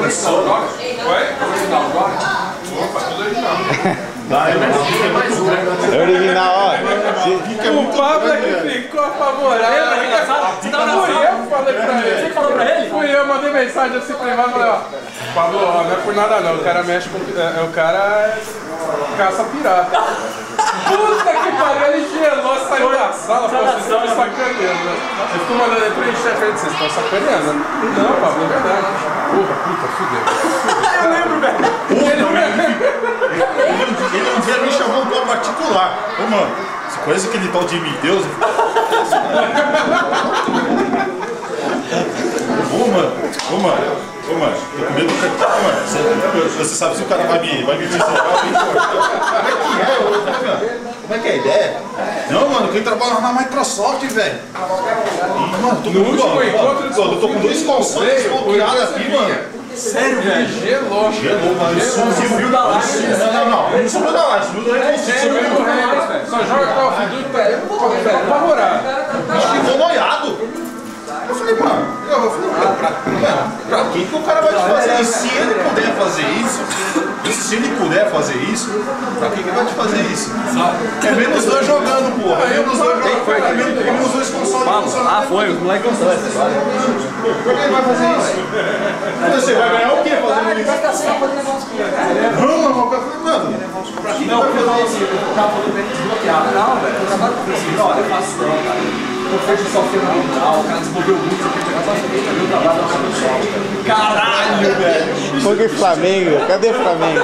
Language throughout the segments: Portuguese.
começou. Oi? Opa, tudo original. É original, ó. O Pablo é que ficou favorável. Fui eu que falei pra ele. Você falou pra ele? Fui eu, mandei mensagem assim pra ele, falei, ó. Pablo, ó, não é por nada não, o cara mexe com... O cara caça pirata. Puta que pariu, ele gelou, saiu da sala, pô, vocês estão me sacaneando. Eu fico mandando ele pra ele, chefe, vocês estão sacaneando. Não, Pablo, é verdade. Porra, puta, fudeu. Eu lembro, velho. Ele um dia me chamou um pouco particular. Ô, mano, você conhece aquele tal de Deus? Ô, mano, tô com medo do cara. Mano, você sabe se o cara vai me desenrolar. Como é que é a ideia? Não, mano, quem trabalha na Microsoft, velho. Mano, tô com eu tô com dois consoles bloqueados aqui, mano. Sério, velho? Gelou. Gelou, mano. Subiu da live. Não subiu da live, subiu da live. Só joga Call of Duty, tá apavorado. Ficou noiado. Eu falei, mano, pra que o cara vai te fazer isso? Se ele puder fazer isso, pra que ele vai te fazer isso? É menos dois jogando, porra. É menos dois jogando. É menos dois consoles funcionando. Foi, os moleques gostou. Por que ele vai fazer isso? Você vai ganhar o quê fazendo isso? Não, mano, pra que Não, porque eu falo assim, o cara falou bem desbloqueado. Não, velho, eu trabalho com isso. Olha, eu faço não, cara. Eu fecho só fenomenal, o cara desenvolveu muito, você tem que pegar só o trabalho da Microsoft. Caralho, velho! Porque Flamengo? Cadê Flamengo?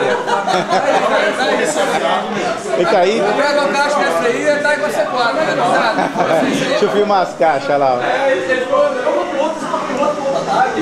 Ele tá aí? Pega uma caixa dessa aí e tá igual C4, né? Deixa eu filmar as caixas lá, ó. Ele falou, eu vou pro outro ataque.